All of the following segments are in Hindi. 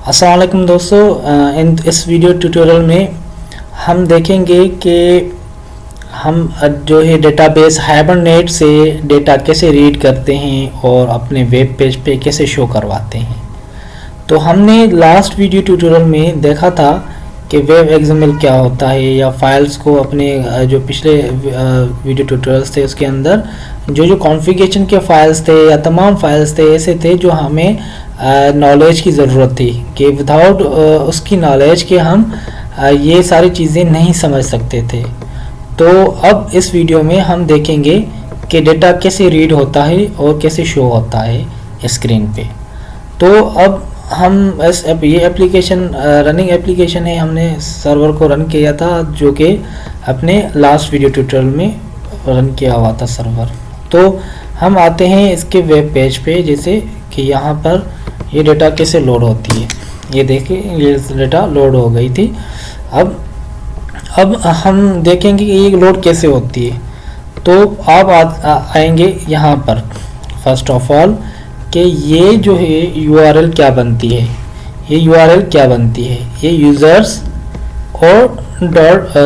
अस्सलाम वालेकुम दोस्तों, इस वीडियो ट्यूटोरियल में हम देखेंगे कि हम जो है डेटाबेस हाइबरनेट से डेटा कैसे रीड करते हैं और अपने वेब पेज पे कैसे शो करवाते हैं। तो हमने लास्ट वीडियो ट्यूटोरियल में देखा था कि वेब एक्सएमएल क्या होता है, या फाइल्स को अपने जो पिछले वीडियो ट्यूटोरियल्स थे उसके अंदर जो कॉन्फ़िगरेशन के फाइल्स थे या तमाम फाइल्स थे ऐसे थे जो हमें नॉलेज की ज़रूरत थी कि विदाउट उसकी नॉलेज के हम ये सारी चीज़ें नहीं समझ सकते थे। तो अब इस वीडियो में हम देखेंगे कि डेटा कैसे रीड होता है और कैसे शो होता है स्क्रीन पे। तो अब हम ये एप्लीकेशन रनिंग एप्लीकेशन है, हमने सर्वर को रन किया था जो कि अपने लास्ट वीडियो ट्यूटोरियल में रन किया हुआ था सर्वर। तो हम आते हैं इसके वेब पेज पे, जैसे कि यहाँ पर ये डेटा कैसे लोड होती है। ये देखिए, ये डेटा लोड हो गई थी। अब हम देखेंगे कि ये लोड कैसे होती है। तो आप आएंगे यहाँ पर फर्स्ट ऑफ ऑल कि ये जो है URL क्या बनती है। ये URL क्या बनती है, ये यूज़र्स और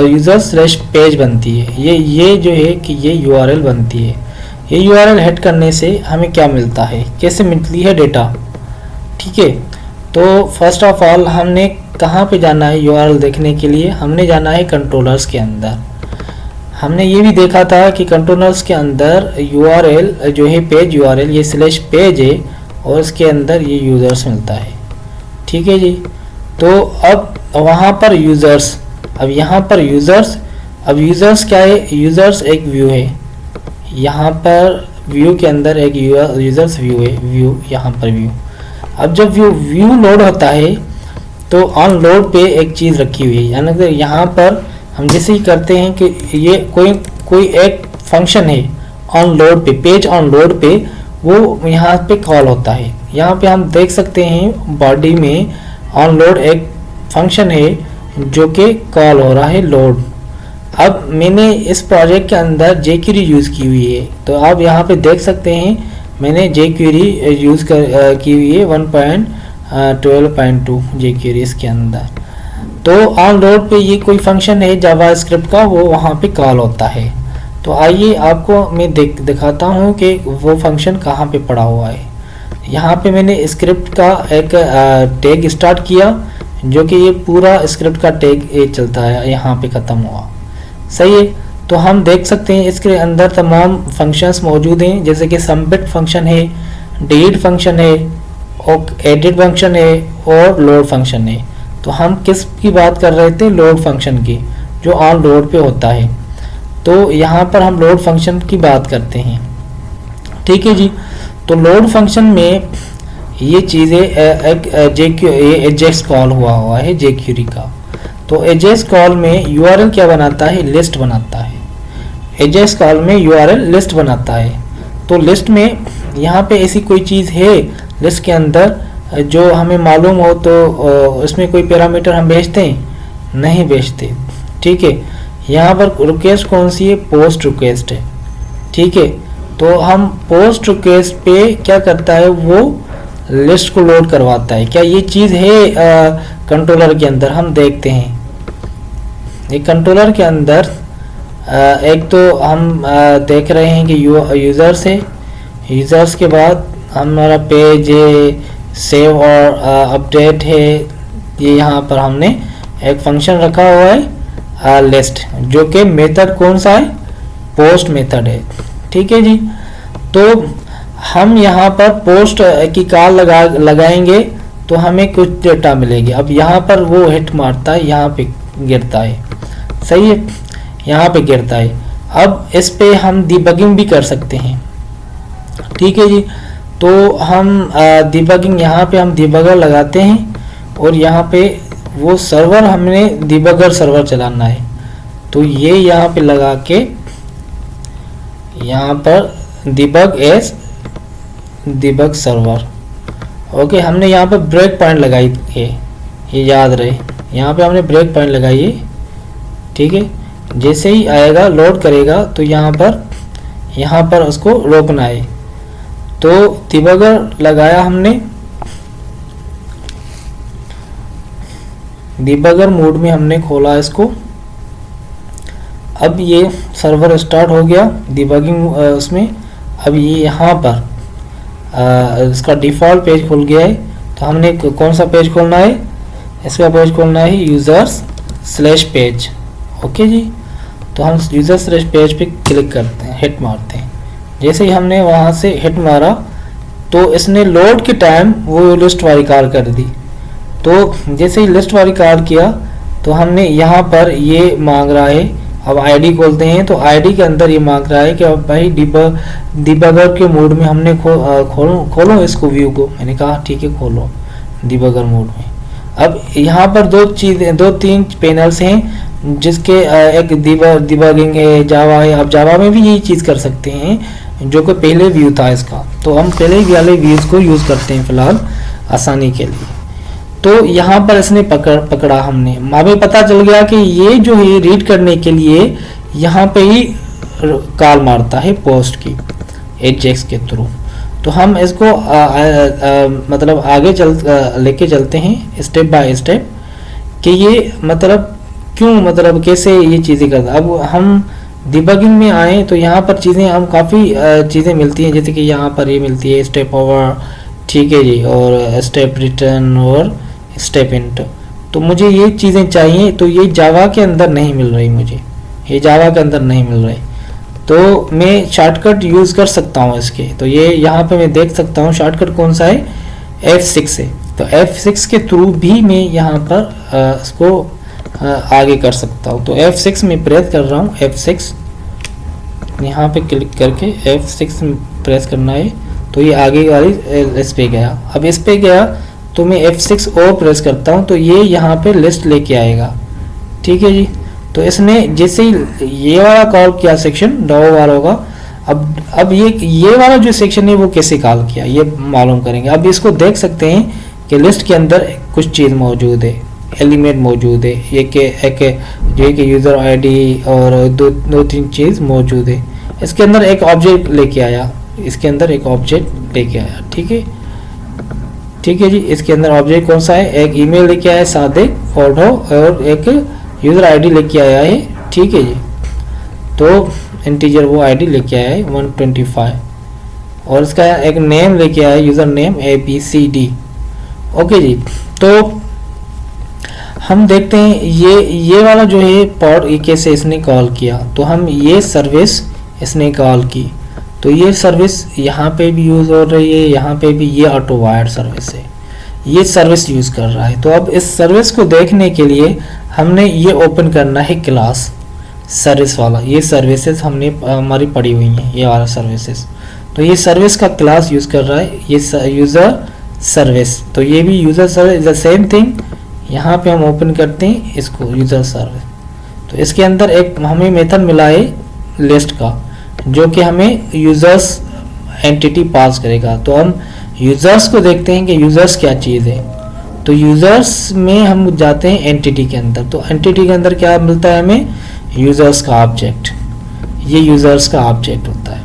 यूज़र / पेज बनती है। ये जो है कि ये URL बनती है। ये URL हेड करने से हमें क्या मिलता है, कैसे मिलती है डेटा, ठीक है। तो फर्स्ट ऑफ ऑल हमने कहाँ पे जाना है URL देखने के लिए, हमने जाना है कंट्रोलर्स के अंदर। हमने ये भी देखा था कि कंट्रोलर्स के अंदर URL जो है पेज URL ये / पेज है और इसके अंदर ये यूज़र्स मिलता है, ठीक है जी। तो अब वहाँ पर यूज़र्स, अब यहाँ पर यूज़र्स, अब यूज़र्स क्या है, यूज़र्स एक व्यू है। यहाँ पर व्यू के अंदर एक यूज़र्स व्यू है, व्यू यहाँ पर व्यू। अब जब व्यू लोड होता है तो ऑन लोड पे एक चीज़ रखी हुई है, यानी कि यहाँ पर हम जैसे ही करते हैं कि ये कोई एक फंक्शन है ऑन लोड पे, पेज ऑन लोड पे, वो यहाँ पे कॉल होता है। यहाँ पे हम देख सकते हैं बॉडी में ऑन लोड एक फंक्शन है जो कि कॉल हो रहा है लोड। अब मैंने इस प्रोजेक्ट के अंदर jQuery यूज़ की हुई है, तो आप यहाँ पे देख सकते हैं मैंने jQuery यूज़ की हुई है 1.12.2 jQuery इसके अंदर। तो ऑन लोड पे ये कोई फंक्शन है जावास्क्रिप्ट का, वो वहाँ पे कॉल होता है। तो आइए आपको मैं दिखाता हूँ कि वो फंक्शन कहाँ पे पड़ा हुआ है। यहाँ पे मैंने स्क्रिप्ट का एक टैग स्टार्ट किया जो कि ये पूरा स्क्रिप्ट का टैग चलता है, यहाँ पे ख़त्म हुआ, सही है। तो हम देख सकते हैं इसके अंदर तमाम फंक्शंस मौजूद हैं, जैसे कि सबमिट फंक्शन है, डिलीट फंक्शन है, और एडिट फंक्शन है और लोड फंक्शन है। तो हम किस की बात कर रहे थे, लोड फंक्शन की, जो ऑन लोड पे होता है। तो यहाँ पर हम लोड फंक्शन की बात करते हैं, ठीक है जी। तो लोड फंक्शन में ये चीज़ें एजेक्स कॉल हुआ है jQuery का। तो एजेक्स कॉल में URL क्या बनाता है, लिस्ट बनाता है। एजेक्स कॉल में URL लिस्ट बनाता है। तो लिस्ट में यहाँ पे ऐसी कोई चीज़ है लिस्ट के अंदर जो हमें मालूम हो, तो इसमें कोई पैरामीटर हम भेजते हैं, नहीं भेजते, ठीक है। यहाँ पर रिक्वेस्ट कौन सी है, पोस्ट रिक्वेस्ट है, ठीक है। तो हम पोस्ट रिक्वेस्ट पे क्या करता है, वो लिस्ट को लोड करवाता है। क्या ये चीज़ है कंट्रोलर के अंदर, हम देखते हैं। एक कंट्रोलर के अंदर एक तो हम देख रहे हैं कि यूज़र्स है, यूज़र्स के बाद हमारा पेज है, सेव और अपडेट है। ये यहाँ पर हमने एक फंक्शन रखा हुआ है लिस्ट, जो कि मेथड कौन सा है, पोस्ट मेथड है, ठीक है जी। तो हम यहाँ पर पोस्ट की कॉल लगाएंगे तो हमें कुछ डेटा मिलेगी। अब यहाँ पर वो हिट मारता है, यहाँ पे गिरता है, सही है, यहाँ पे गिरता है। अब इस पे हम डिबगिंग भी कर सकते हैं, ठीक है जी। तो हम डिबगिंग, यहाँ पे हम डिबगर लगाते हैं और यहाँ पे वो सर्वर, हमने डिबगर सर्वर चलाना है। तो ये यहाँ पे लगा के यहाँ पर डिबग सर्वर, ओके। हमने यहाँ पर ब्रेक पॉइंट लगाई है, ये याद रहे, यहाँ पे हमने ब्रेक पॉइंट लगाई है, ठीक है। जैसे ही आएगा लोड करेगा तो यहाँ पर उसको रोकना है। तो डिबगर लगाया हमने, डिबगर मोड में हमने खोला इसको। अब ये सर्वर स्टार्ट हो गया डिबगिंग उसमें। अब ये यहाँ पर इसका डिफ़ॉल्ट पेज खुल गया है। तो हमने कौन सा पेज खोलना है, इसका पेज खोलना है users/पेज। ओके जी, तो हम users/पेज पे क्लिक करते हैं, हिट मारते हैं। जैसे ही हमने वहाँ से हिट मारा तो इसने लोड के टाइम वो लिस्ट वाली कार कर दी। तो जैसे ही लिस्ट वाली कार किया तो हमने यहाँ पर ये मांग रहा है, अब आईडी खोलते हैं तो आईडी के अंदर ये मांग रहा है कि अब भाई डिबगर के मोड में हमने खोलो इसको, व्यू को। मैंने कहा ठीक है खोलो डिबगर मोड में। अब यहाँ पर दो तीन पैनल्स हैं जिसके एक डिबगिंग है, जावा है। अब जावा में भी यही चीज़ कर सकते हैं जो कि पहले व्यू था इसका, तो हम पहले वाले व्यूज को यूज़ करते हैं फिलहाल आसानी के लिए। तो यहाँ पर इसने पकड़ा हमने, हमें पता चल गया कि ये जो है रीड करने के लिए यहाँ पे ही कॉल मारता है पोस्ट की एजेक्स के थ्रू। तो हम इसको मतलब आगे लेके चलते हैं स्टेप बाय स्टेप कि ये मतलब क्यों, मतलब कैसे ये चीज़ें करता। अब हम डिबगिंग में आए तो यहाँ पर चीज़ें हम काफ़ी चीज़ें मिलती हैं, जैसे कि यहाँ पर ये मिलती है स्टेप ओवर, ठीक है जी, और स्टेप रिटर्न और स्टेप इंट। तो मुझे ये चीज़ें चाहिए, तो ये जावा के अंदर नहीं मिल रही, मुझे ये जावा के अंदर नहीं मिल रही। तो मैं शॉर्टकट यूज़ कर सकता हूँ इसके। तो ये यहाँ पे मैं देख सकता हूँ शॉर्टकट कौन सा है, F6 है। तो F6 के थ्रू भी मैं यहाँ पर इसको आगे कर सकता हूँ। तो F6 में प्रेस कर रहा हूँ, F6 यहाँ पे क्लिक करके F6 में प्रेस करना है। तो ये आगे वाली इस पे गया। अब इस पे गया तो मैं F6 और प्रेस करता हूँ तो ये यहाँ पे लिस्ट लेके आएगा, ठीक है जी। तो इसने जैसे ही ये वाला कॉल किया सेक्शन डॉ वाला होगा। अब ये वाला जो सेक्शन है वो कैसे कॉल किया ये मालूम करेंगे। अब इसको देख सकते हैं कि लिस्ट के अंदर कुछ चीज़ मौजूद है, एलिमेंट मौजूद है, एक जो है कि यूज़र आईडी और दो तीन चीज़ मौजूद है। इसके अंदर एक ऑब्जेक्ट लेके आया, इसके अंदर एक ऑब्जेक्ट लेके आया, ठीक है जी। इसके अंदर ऑब्जेक्ट कौन सा है, एक ईमेल लेके आया, साथ एक फोटो और एक यूज़र आईडी लेके आया है, ठीक है जी। तो इंटीजर वो आईडी लेके आया है 125 और इसका एक नेम लेके आया है, यूज़र नेम ABCD, ओके जी। तो हम देखते हैं ये वाला जो है पॉड कैसे इसने कॉल किया। तो हम ये सर्विस इसने कॉल की, तो ये सर्विस यहाँ पे भी यूज़ हो रही है, यहाँ पे भी ये ऑटो वायर्ड सर्विस है, ये सर्विस यूज़ कर रहा है। तो अब इस सर्विस को देखने के लिए हमने ये ओपन करना है क्लास सर्विस वाला। ये सर्विसेज हमने हमारी पड़ी हुई हैं, ये वाला सर्विसेज। तो ये सर्विस का क्लास यूज़ कर रहा है, ये यूज़र सर्विस। तो ये भी user service the same thing. यहाँ पे हम ओपन करते हैं इसको यूज़र सर्विस। तो इसके अंदर एक हमें मेथड मिला है लिस्ट का, जो कि हमें यूज़र्स एंटिटी पास करेगा। तो हम यूज़र्स को देखते हैं कि यूज़र्स क्या चीज़ है। तो यूज़र्स में हम जाते हैं एंटिटी के अंदर। तो एंटिटी के अंदर क्या मिलता है हमें, यूज़र्स का ऑब्जेक्ट। ये यूज़र्स का ऑब्जेक्ट होता है।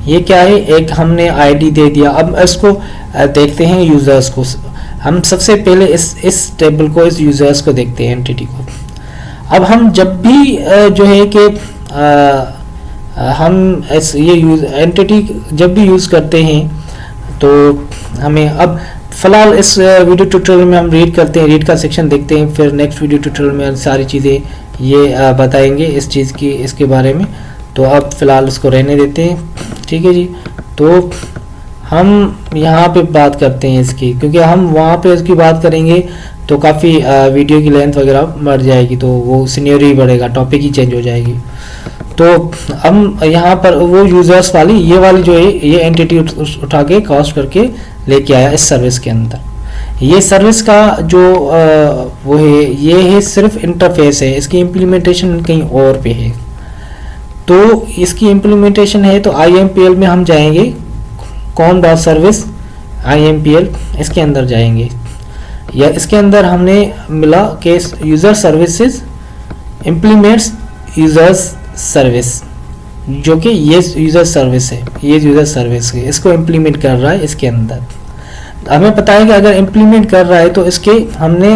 ये क्या है, एक हमने आईडी दे दिया। अब इसको देखते हैं यूज़र्स को। हम सबसे पहले इस टेबल को, इस यूज़र्स को देखते हैं, एंटिटी को। अब हम जब भी जो है कि हम ये एंटिटी जब भी यूज़ करते हैं तो हमें, अब फ़िलहाल इस वीडियो ट्यूटोरियल में हम रीड करते हैं, रीड का सेक्शन देखते हैं। फिर नेक्स्ट वीडियो ट्यूटोरियल में सारी चीज़ें ये बताएंगे इस चीज़ की, इसके बारे में। तो अब फ़िलहाल इसको रहने देते हैं, ठीक है जी। तो हम यहाँ पे बात करते हैं इसकी, क्योंकि हम वहाँ पे इसकी बात करेंगे तो काफ़ी वीडियो की लेंथ वगैरह बढ़ जाएगी, तो वो सीनियरिटी बढ़ेगा, टॉपिक ही चेंज हो जाएगी। तो हम यहाँ पर वो यूज़र्स वाली ये वाली जो है ये एंटिटी उठा के कॉस्ट करके लेके आया इस सर्विस के अंदर। ये सर्विस का जो वो है, ये है सिर्फ इंटरफेस है, इसकी इम्प्लीमेंटेशन कहीं और पे है। तो इसकी इम्प्लीमेंटेशन है तो IMPL में हम जाएंगे, com.service IMPL, इसके अंदर जाएंगे। या इसके अंदर हमने मिला कि user services implements users service, जो कि ये यूज़र सर्विस है, ये यूज़र सर्विस है, इसको इम्प्लीमेंट कर रहा है इसके अंदर। हमें पता है कि अगर इम्प्लीमेंट कर रहा है तो इसके हमने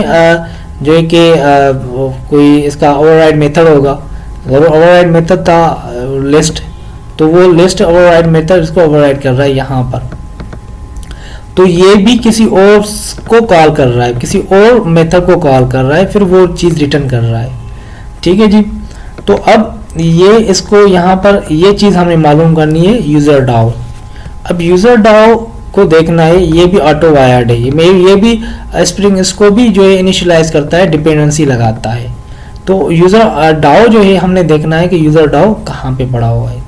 जो है कि कोई इसका ओवरराइड मेथड होगा, अगर ओवरराइड मेथड था लिस्ट, तो वो लिस्ट ओवरराइड मेथड इसको ओवरराइड कर रहा है यहाँ पर। तो ये भी किसी और को कॉल कर रहा है, किसी और मेथड को कॉल कर रहा है, फिर वो चीज़ रिटर्न कर रहा है। ठीक है जी। तो अब ये इसको यहाँ पर ये चीज़ हमें मालूम करनी है यूज़र डाउ। अब यूज़र डाउ को देखना है, ये भी ऑटो वायर्ड है, ये भी स्प्रिंग इसको भी जो है इनिशियलाइज करता है, डिपेंडेंसी लगाता है। तो यूज़र डाउ जो है हमने देखना है कि यूज़र डाउ कहाँ पे पड़ा हुआ है।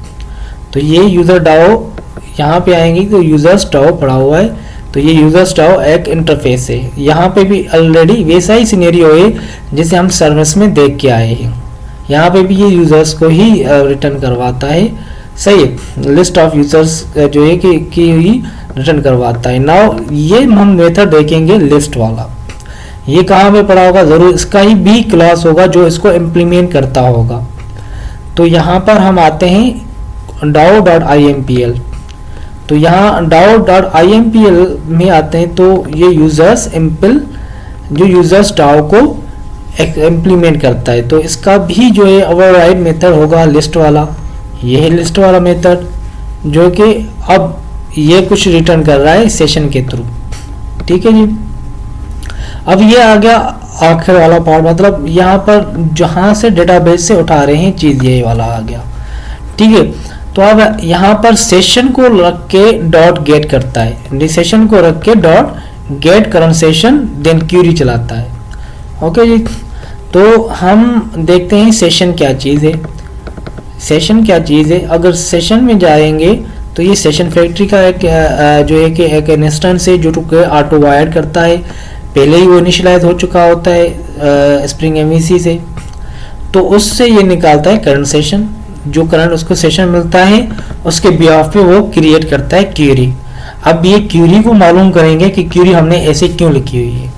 तो ये यूज़र डाउ यहाँ पे आएंगे तो यूज़र्स डाउ पड़ा हुआ है, तो ये यूज़र्स डाउ एक इंटरफेस है। यहाँ पे भी ऑलरेडी वैसा ही सिनेरियो है जिसे हम सर्विस में देख के आए हैं, यहाँ पे भी ये यूज़र्स को ही रिटर्न करवाता है। सही है, लिस्ट ऑफ यूज़र्स जो है कि ही रिटर्न करवाता है। नाउ ये हम मेथड देखेंगे लिस्ट वाला, ये कहाँ पे पड़ा होगा, ज़रूर इसका ही भी क्लास होगा जो इसको इम्प्लीमेंट करता होगा। तो यहाँ पर हम आते हैं dao.impl, तो यहाँ dao.impl में आते हैं, तो ये यूज़र्स इम्पल जो यूज़र्स डाओ को इम्प्लीमेंट करता है, तो इसका भी जो है ओवरराइड मेथड होगा लिस्ट वाला। ये है लिस्ट वाला मेथड जो कि अब ये कुछ रिटर्न कर रहा है सेशन के थ्रू। ठीक है जी। अब ये आ गया आखिर वाला पार्ट, मतलब यहाँ पर जहाँ से डेटाबेस से उठा रहे हैं चीज़, ये वाला आ गया। ठीक है। तो अब यहाँ पर सेशन को रख के डॉट गेट करता है, सेशन को रख के dot get current session then query चलाता है। ओके जी। तो हम देखते हैं सेशन क्या चीज़ है। सेशन क्या चीज़ है, अगर सेशन में जाएंगे तो ये सेशन फैक्ट्री का एक जो है कि एक इंस्टेंस है जो ऑटो वायर्ड करता है, पहले ही वो इनिशियलाइज हो चुका होता है स्प्रिंग एमवीसी से, तो उससे ये निकालता है करंट सेशन, जो करंट उसको सेशन मिलता है उसके बिहाफ पे वो क्रिएट करता है क्यूरी। अब ये क्यूरी को मालूम करेंगे कि क्यूरी हमने ऐसे क्यों लिखी हुई है।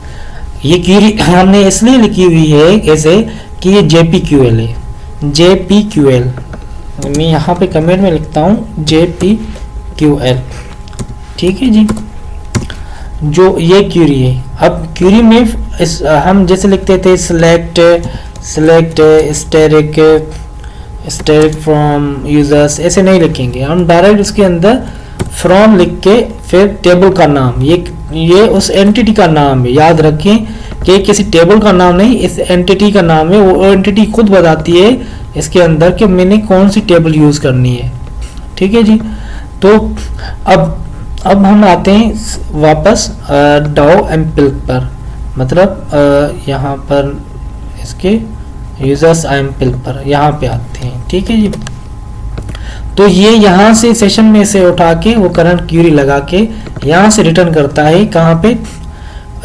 ये क्यूरी हमने इसलिए लिखी हुई है ऐसे कि ये JPQL है, JPQL, मैं यहाँ पे कमेंट में लिखता हूँ JPQL। ठीक है जी। जो ये क्यूरी है, अब क्यूरी में हम जैसे लिखते थे सिलेक्ट स्टैटिक फ्रॉम यूजर्स, ऐसे नहीं लिखेंगे हम, डायरेक्ट उसके अंदर फ्रॉम लिख के फिर टेबल का नाम, ये उस एंटिटी का नाम है। याद रखें कि किसी टेबल का नाम नहीं, इस एंटिटी का नाम है। वो एंटिटी खुद बताती है इसके अंदर कि मैंने कौन सी टेबल यूज करनी है। ठीक है जी। तो अब हम आते हैं वापस dao.impl पर, मतलब यहाँ पर इसके यूजर्स impl पर यहाँ पे आते हैं। ठीक है जी। तो ये यहाँ से सेशन में से उठा के वो करंट क्यूरी लगा के यहाँ से रिटर्न करता है, कहाँ पे,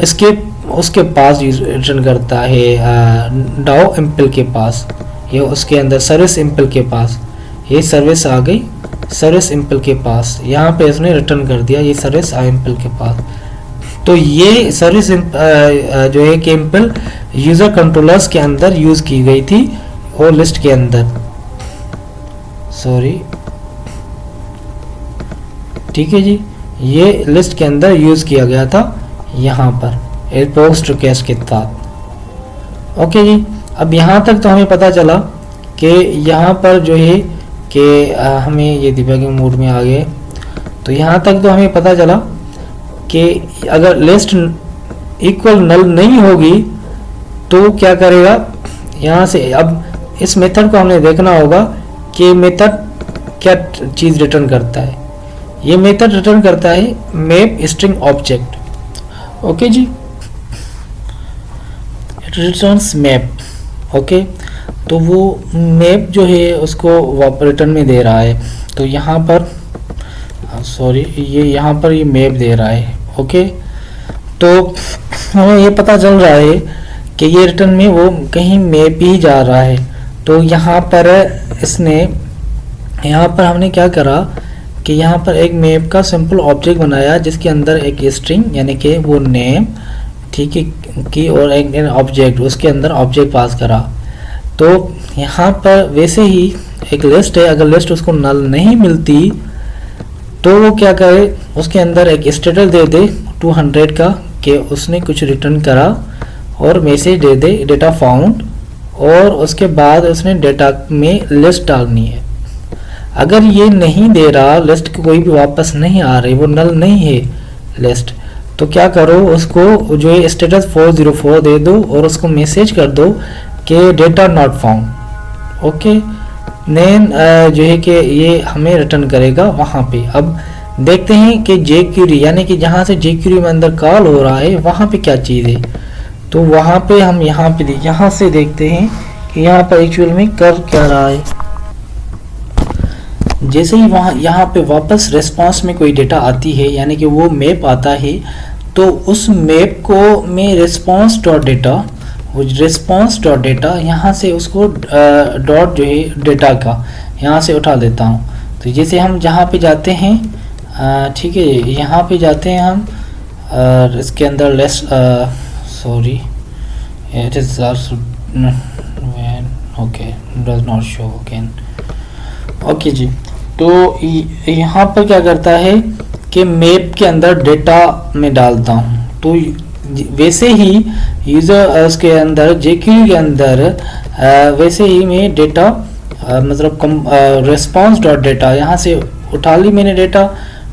इसके उसके पास रिटर्न करता है dao.impl के पास, ये उसके अंदर सर्विस impl के पास, ये सर्विस आ गई सर्विस impl के पास, यहाँ पे इसने रिटर्न कर दिया ये सर्विस impl के पास। तो ये सर्विस जो है कि impl यूजर कंट्रोलर्स के अंदर यूज की गई थी और लिस्ट के अंदर, सॉरी, ठीक है जी, ये लिस्ट के अंदर यूज किया गया था यहाँ पर पोस्ट रिक्वेस्ट के साथ। ओके जी। अब यहाँ तक तो हमें पता चला कि यहाँ पर जो है कि हमें ये डिबगिंग मोड में आ गए, तो यहाँ तक तो हमें पता चला कि अगर लिस्ट इक्वल नल नहीं होगी तो क्या करेगा यहाँ से। अब इस मेथड को हमने देखना होगा कि मेथड क्या चीज़ रिटर्न करता है। ये मेथड रिटर्न करता है मैप स्ट्रिंग ऑब्जेक्ट। ओके जी, इट रिटर्न्स मैप। ओके, तो वो मैप जो है उसको रिटर्न में दे रहा है। तो यहाँ पर सॉरी, ये यहाँ पर ये मैप दे रहा है। ओके, तो हमें ये पता चल रहा है कि ये रिटर्न में वो कहीं मैप ही जा रहा है। तो यहाँ पर हमने क्या करा कि यहाँ पर एक मैप का सिंपल ऑब्जेक्ट बनाया जिसके अंदर एक स्ट्रिंग यानी कि वो नेम, ठीक है, की और एक ऑब्जेक्ट, उसके अंदर ऑब्जेक्ट पास करा। तो यहाँ पर वैसे ही एक लिस्ट है, अगर लिस्ट उसको नल नहीं मिलती तो वो क्या करे, उसके अंदर एक स्टेटस दे दे 200 का कि उसने कुछ रिटर्न करा और मैसेज दे दे डेटा फाउंड, और उसके बाद उसने डेटा में लिस्ट डालनी है। अगर ये नहीं दे रहा, लिस्ट कोई भी वापस नहीं आ रही, वो नल नहीं है लिस्ट, तो क्या करो, उसको जो है स्टेटस 404 दे दो और उसको मैसेज कर दो कि data not found. Okay, then जो है कि ये हमें रिटर्न करेगा वहाँ पे। अब देखते हैं कि जे क्यूरी यानी कि जहाँ से जे क्यूरी में अंदर कॉल हो रहा है वहाँ पे क्या चीज़ है। तो वहाँ पे हम यहाँ से देखते हैं कि यहाँ पर एक्चुअल में कर क्या रहा है। जैसे ही यहाँ पे वापस रेस्पॉन्स में कोई डेटा आती है यानी कि वो मैप आता है, तो उस मैप को मैं रिस्पॉन्स डॉट डेटा यहाँ से उसको डॉट जो है डेटा का यहाँ से उठा देता हूँ। तो जैसे हम जहाँ पे जाते हैं, ठीक है, यहाँ पे जाते हैं हम, इसके अंदर sorry it is okay does not show again. Okay जी, तो यहाँ पर क्या करता है कि मैप के अंदर डेटा में डालता हूँ, तो वैसे ही यूज़र उसके अंदर जेक्यूरी के अंदर वैसे ही मैं डेटा मतलब रिस्पॉन्स डॉट डेटा यहाँ से उठा ली मैंने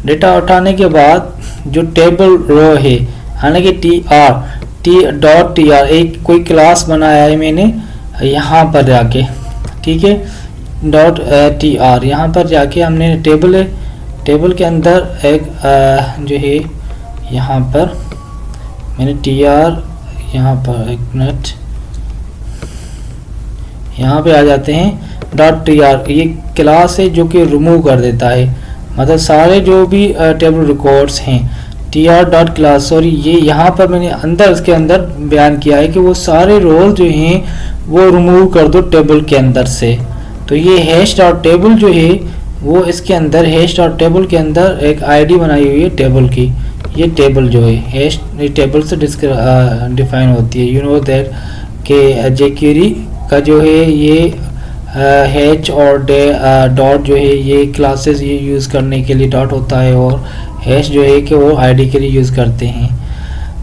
डेटा उठाने के बाद जो टेबल रो है यानी कि टी.tr एक कोई क्लास बनाया है मैंने यहाँ पर जाके, ठीक है, .tr यहाँ पर जाके हमने टेबल के अंदर एक जो है यहाँ पर मैंने tr यहाँ पर एक मिनट यहाँ पे आ जाते हैं .tr, ये क्लास है जो कि रिमूव कर देता है, मतलब सारे जो भी टेबल रिकॉर्ड्स हैं tr.class, सॉरी ये यहाँ पर मैंने अंदर इसके अंदर बयान किया है कि वो सारे रोल जो हैं वो रिमूव कर दो टेबल के अंदर से। तो ये हैश डॉट टेबल जो है वो इसके अंदर हैश डॉट टेबल के अंदर एक आईडी बनाई हुई है टेबल की। ये टेबल जो है हैश टेबल से डिफाइन होती है, यू नो दैट के जेक्यूरी का जो है ये हैच और डॉट जो है ये क्लासेस ये यूज़ करने के लिए डॉट होता है, और हैश जो है कि वो आईडी के लिए यूज़ करते हैं।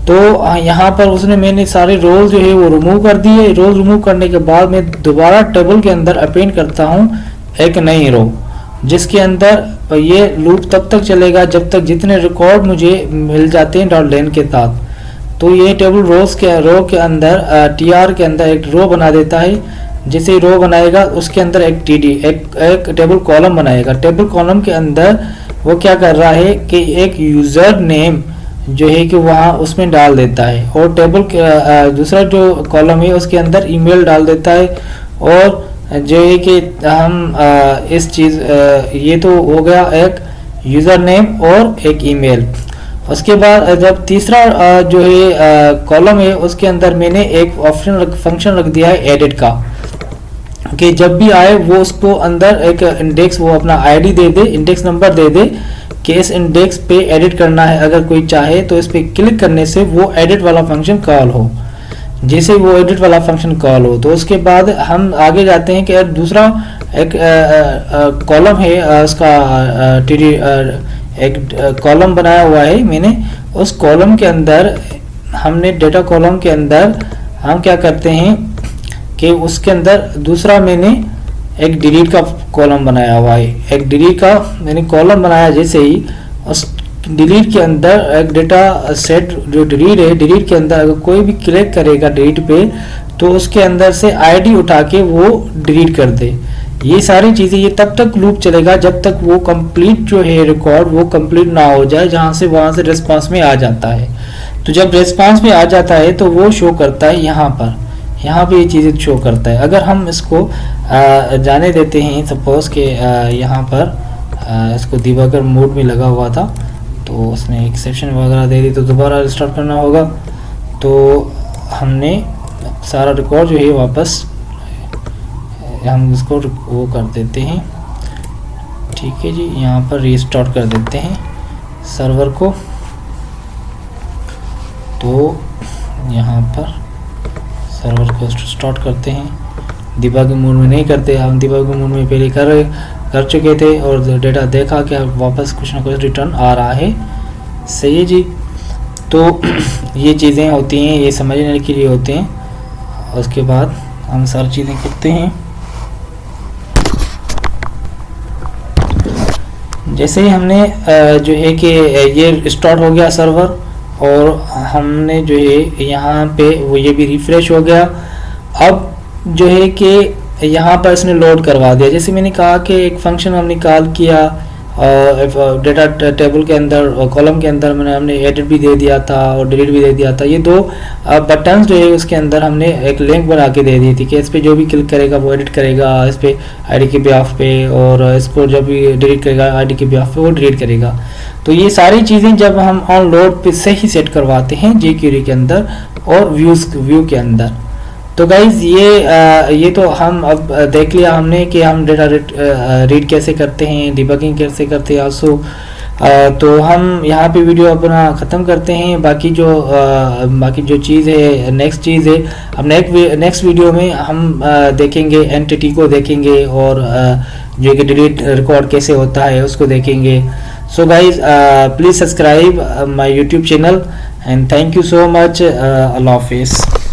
तो यहाँ पर उसने मैंने सारे रोल जो है वो रिमूव कर दिए। रोल रिमूव करने के बाद मैं दोबारा टेबल के अंदर अपेंड करता हूँ एक नई रो, जिसके अंदर ये लूप तब तक चलेगा जब तक जितने रिकॉर्ड मुझे मिल जाते हैं डॉट लेन के साथ। तो ये टेबल रो के अंदर टीआर के अंदर एक रो बना देता है। जैसे रो बनाएगा उसके अंदर एक एक टेबल कॉलम बनाएगा। टेबल कॉलम के अंदर वो क्या कर रहा है कि एक यूज़र नेम जो है कि वहाँ उसमें डाल देता है, और टेबल के दूसरा जो कॉलम है उसके अंदर ईमेल डाल देता है। और जो है कि हम इस चीज़ ये तो हो गया एक यूज़र नेम और एक ईमेल। उसके बाद जब तीसरा जो है कॉलम है उसके अंदर मैंने एक फंक्शन रख दिया है एडिट का, कि जब भी आए वो उसको अंदर एक इंडेक्स वो अपना आईडी दे दे, इंडेक्स नंबर दे दे कि इस इंडेक्स पे एडिट करना है। अगर कोई चाहे तो इस पे क्लिक करने से वो एडिट वाला फंक्शन कॉल हो। जैसे वो एडिट वाला फंक्शन कॉल हो तो उसके बाद हम आगे जाते हैं कि दूसरा एक कॉलम है उसका एक कॉलम बनाया हुआ है मैंने। उस कॉलम के अंदर हमने डेटा कॉलम के अंदर हम क्या करते हैं कि उसके अंदर दूसरा मैंने एक डिलीट का कॉलम बनाया हुआ है। एक डिलीट का मैंने कॉलम बनाया, जैसे ही उस डिलीट के अंदर एक डेटा सेट जो डिलीट है, डिलीट के अंदर अगर कोई भी क्लिक करेगा डिलीट पे तो उसके अंदर से आईडी उठा के वो डिलीट कर दे। ये सारी चीज़ें ये तब तक लूप चलेगा जब तक वो कंप्लीट जो है रिकॉर्ड वो कंप्लीट ना हो जाए, जहाँ से वहाँ से रिस्पांस में आ जाता है। तो जब रिस्पांस में आ जाता है तो वो शो करता है यहाँ पे ये चीज़ें शो करता है। अगर हम इसको जाने देते हैं, सपोज के यहाँ पर इसको डिबगर मोड में लगा हुआ था तो उसने एक्सेप्शन वगैरह दे दी तो दोबारा रिस्टार्ट करना होगा। तो हमने सारा रिकॉर्ड जो है वापस हम इसको वो कर देते हैं, ठीक है जी। यहाँ पर रीस्टार्ट कर देते हैं सर्वर को। तो यहाँ पर सर्वर को स्टार्ट करते हैं। डिबगिंग मोड में नहीं करते, हम डिबगिंग मोड में पहले कर चुके थे और डेटा देखा कि वापस कुछ ना कुछ रिटर्न आ रहा है, सही है जी। तो ये चीज़ें होती हैं, ये समझने के लिए होते हैं। उसके बाद हम सारी चीज़ें करते हैं। जैसे ही हमने जो है कि ये स्टार्ट हो गया सर्वर, और हमने जो है यहाँ पे वो ये भी रिफ्रेश हो गया। अब जो है कि यहाँ पर इसने लोड करवा दिया। जैसे मैंने कहा कि एक फंक्शन हमने कॉल किया डेटा टेबल के अंदर और कॉलम के अंदर हमने एडिट भी दे दिया था और डिलीट भी दे दिया था। ये दो बटन्स जो है उसके अंदर हमने एक लिंक बना के दे दी थी कि इस पर जो भी क्लिक करेगा वो एडिट करेगा इस पर आईडी के बिहाफ पे, और इसको जब भी डिलीट करेगा आईडी के बिहाफ पे वो डिलीट करेगा। तो ये सारी चीज़ें जब हम ऑन लोड पे से ही सेट करवाते हैं jQuery के अंदर और व्यू के अंदर। तो गाइज ये तो हम अब देख लिया हमने कि हम डेटा रीड कैसे करते हैं, डिबगिंग कैसे करते हैं आल्सो। तो हम यहाँ पे वीडियो अपना ख़त्म करते हैं। बाकी जो चीज़ है, नेक्स्ट चीज़ है, अब नेक्स्ट वीडियो में हम देखेंगे एंटिटी को देखेंगे, और जो कि डिलीट रिकॉर्ड कैसे होता है उसको देखेंगे। So guys please subscribe my YouTube channel and thank you so much. अल्लाह हाफिज़।